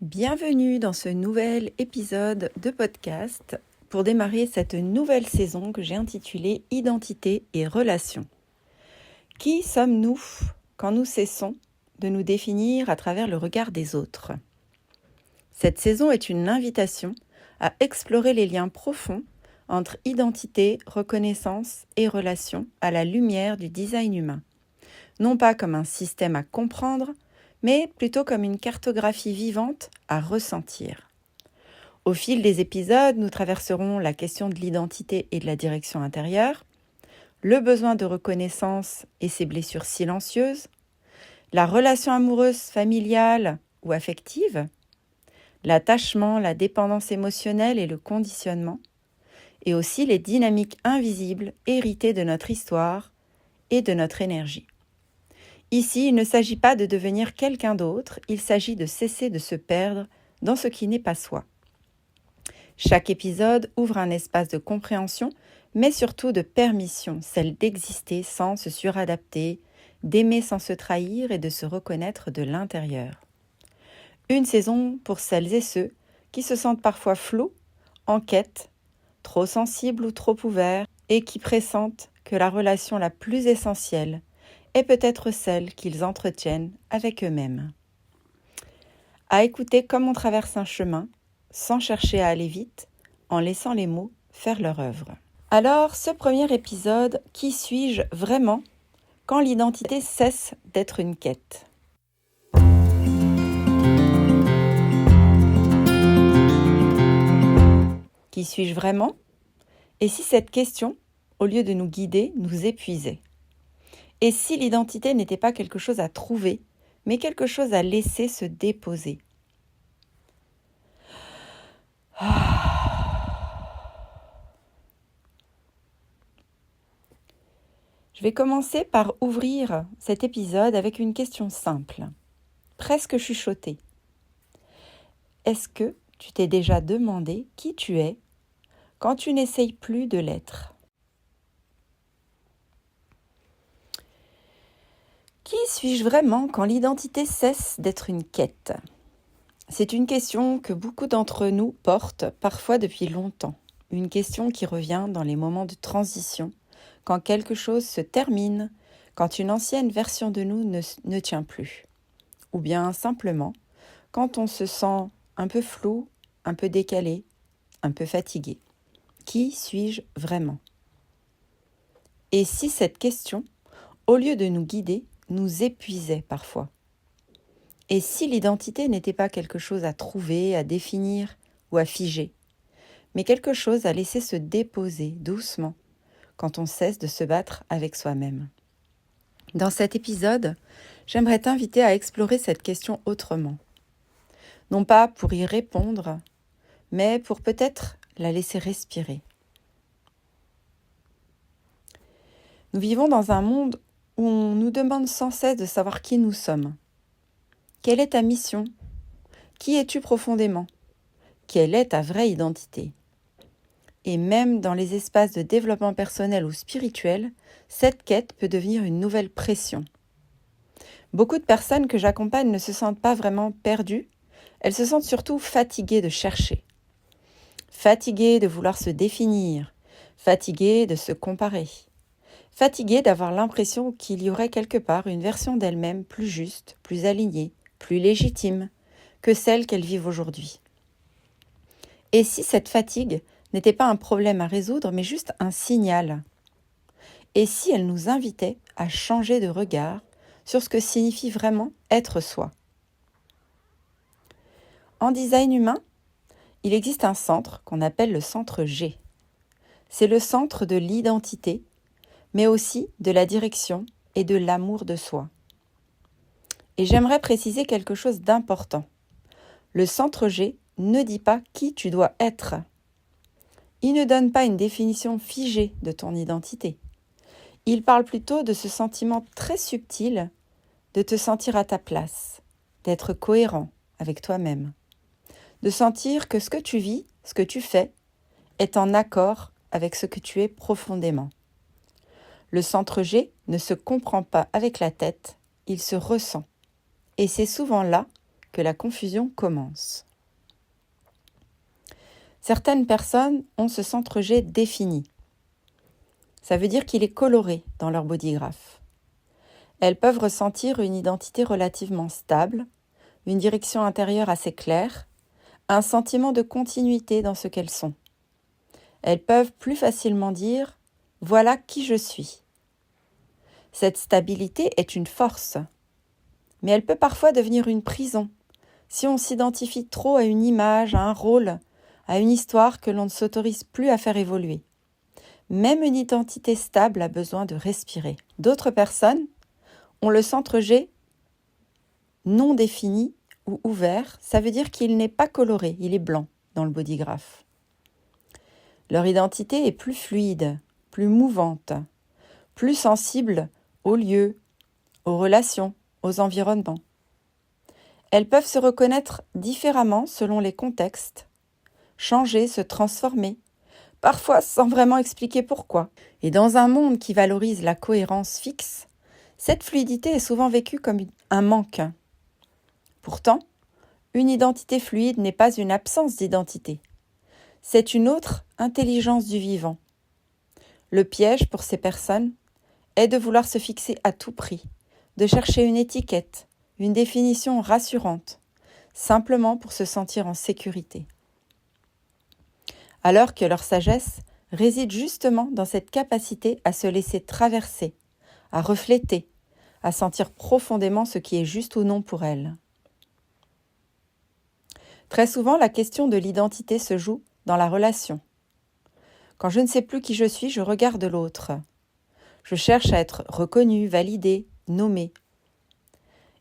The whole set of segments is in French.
Bienvenue dans ce nouvel épisode de podcast pour démarrer cette nouvelle saison que j'ai intitulée Identité et relations. Qui sommes-nous quand nous cessons de nous définir à travers le regard des autres ? Cette saison est une invitation à explorer les liens profonds entre identité, reconnaissance et relations à la lumière du design humain. Non pas comme un système à comprendre, mais plutôt comme une cartographie vivante à ressentir. Au fil des épisodes, nous traverserons la question de l'identité et de la direction intérieure, le besoin de reconnaissance et ses blessures silencieuses, la relation amoureuse, familiale ou affective, l'attachement, la dépendance émotionnelle et le conditionnement, et aussi les dynamiques invisibles héritées de notre histoire et de notre énergie. Ici, il ne s'agit pas de devenir quelqu'un d'autre, il s'agit de cesser de se perdre dans ce qui n'est pas soi. Chaque épisode ouvre un espace de compréhension, mais surtout de permission, celle d'exister sans se suradapter, d'aimer sans se trahir et de se reconnaître de l'intérieur. Une saison pour celles et ceux qui se sentent parfois flous, en quête, trop sensibles ou trop ouverts, et qui pressentent que la relation la plus essentielle est peut-être celle qu'ils entretiennent avec eux-mêmes. À écouter comme on traverse un chemin, sans chercher à aller vite, en laissant les mots faire leur œuvre. Alors, ce premier épisode, qui suis-je vraiment quand l'identité cesse d'être une quête ? Qui suis-je vraiment ? Et si cette question, au lieu de nous guider, nous épuisait ? Et si l'identité n'était pas quelque chose à trouver, mais quelque chose à laisser se déposer ? Je vais commencer par ouvrir cet épisode avec une question simple, presque chuchotée. Est-ce que tu t'es déjà demandé qui tu es quand tu n'essayes plus de l'être ? Qui suis-je vraiment quand l'identité cesse d'être une quête ? C'est une question que beaucoup d'entre nous portent parfois depuis longtemps. Une question qui revient dans les moments de transition, quand quelque chose se termine, quand une ancienne version de nous ne tient plus. Ou bien simplement, quand on se sent un peu flou, un peu décalé, un peu fatigué. Qui suis-je vraiment ? Et si cette question, au lieu de nous guider, nous épuisait parfois ? Et si l'identité n'était pas quelque chose à trouver, à définir ou à figer, mais quelque chose à laisser se déposer doucement quand on cesse de se battre avec soi-même ? Dans cet épisode, j'aimerais t'inviter à explorer cette question autrement. Non pas pour y répondre, mais pour peut-être la laisser respirer. Nous vivons dans un monde où on nous demande sans cesse de savoir qui nous sommes. Quelle est ta mission ? Qui es-tu profondément ? Quelle est ta vraie identité ? Et même dans les espaces de développement personnel ou spirituel, cette quête peut devenir une nouvelle pression. Beaucoup de personnes que j'accompagne ne se sentent pas vraiment perdues, elles se sentent surtout fatiguées de chercher. Fatiguées de vouloir se définir, fatiguées de se comparer. Fatiguées d'avoir l'impression qu'il y aurait quelque part une version d'elle-même plus juste, plus alignée, plus légitime que celle qu'elles vivent aujourd'hui. Et si cette fatigue n'était pas un problème à résoudre, mais juste un signal ? Et si elle nous invitait à changer de regard sur ce que signifie vraiment être soi ? En design humain, il existe un centre qu'on appelle le centre G. C'est le centre de l'identité, mais aussi de la direction et de l'amour de soi. Et j'aimerais préciser quelque chose d'important. Le centre G ne dit pas qui tu dois être. Il ne donne pas une définition figée de ton identité. Il parle plutôt de ce sentiment très subtil de te sentir à ta place, d'être cohérent avec toi-même, de sentir que ce que tu vis, ce que tu fais, est en accord avec ce que tu es profondément. Le centre G ne se comprend pas avec la tête, il se ressent. Et c'est souvent là que la confusion commence. Certaines personnes ont ce centre G défini. Ça veut dire qu'il est coloré dans leur bodygraph. Elles peuvent ressentir une identité relativement stable, une direction intérieure assez claire, un sentiment de continuité dans ce qu'elles sont. Elles peuvent plus facilement dire « voilà qui je suis ». Cette stabilité est une force, mais elle peut parfois devenir une prison si on s'identifie trop à une image, à un rôle, à une histoire que l'on ne s'autorise plus à faire évoluer. Même une identité stable a besoin de respirer. D'autres personnes ont le centre G non défini ou ouvert, ça veut dire qu'il n'est pas coloré, il est blanc dans le bodygraph. Leur identité est plus fluide, plus mouvante, plus sensible aux lieux, aux relations, aux environnements. Elles peuvent se reconnaître différemment selon les contextes, changer, se transformer, parfois sans vraiment expliquer pourquoi. Et dans un monde qui valorise la cohérence fixe, cette fluidité est souvent vécue comme un manque. Pourtant, une identité fluide n'est pas une absence d'identité. C'est une autre intelligence du vivant. Le piège pour ces personnes est de vouloir se fixer à tout prix, de chercher une étiquette, une définition rassurante, simplement pour se sentir en sécurité. Alors que leur sagesse réside justement dans cette capacité à se laisser traverser, à refléter, à sentir profondément ce qui est juste ou non pour elles. Très souvent, la question de l'identité se joue dans la relation. Quand je ne sais plus qui je suis, je regarde l'autre. Je cherche à être reconnue, validée, nommée.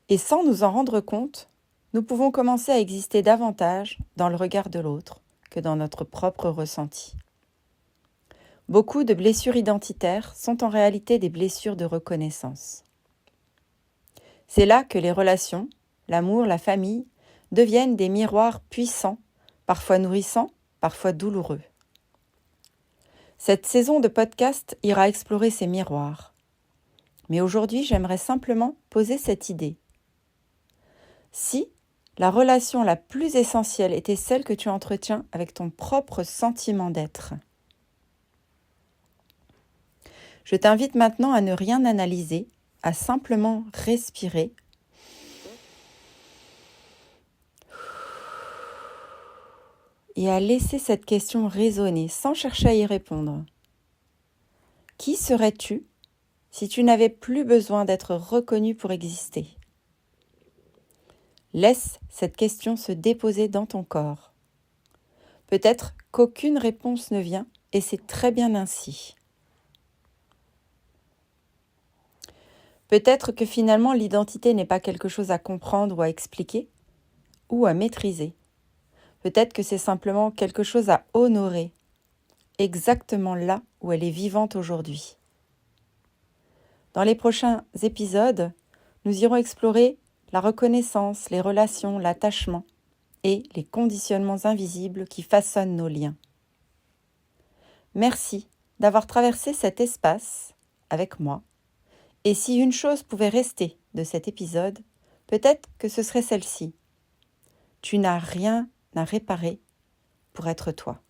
Et sans nous en rendre compte, nous pouvons commencer à exister davantage dans le regard de l'autre que dans notre propre ressenti. Beaucoup de blessures identitaires sont en réalité des blessures de reconnaissance. C'est là que les relations, l'amour, la famille, deviennent des miroirs puissants, parfois nourrissants, parfois douloureux. Cette saison de podcast ira explorer ces miroirs. Mais aujourd'hui, j'aimerais simplement poser cette idée. Si la relation la plus essentielle était celle que tu entretiens avec ton propre sentiment d'être, je t'invite maintenant à ne rien analyser, à simplement respirer et à laisser cette question résonner sans chercher à y répondre. Qui serais-tu si tu n'avais plus besoin d'être reconnu pour exister ? Laisse cette question se déposer dans ton corps. Peut-être qu'aucune réponse ne vient et c'est très bien ainsi. Peut-être que finalement l'identité n'est pas quelque chose à comprendre ou à expliquer ou à maîtriser. Peut-être que c'est simplement quelque chose à honorer, exactement là où elle est vivante aujourd'hui. Dans les prochains épisodes, nous irons explorer la reconnaissance, les relations, l'attachement et les conditionnements invisibles qui façonnent nos liens. Merci d'avoir traversé cet espace avec moi. Et si une chose pouvait rester de cet épisode, peut-être que ce serait celle-ci. Tu n'as rien à réparer pour être toi.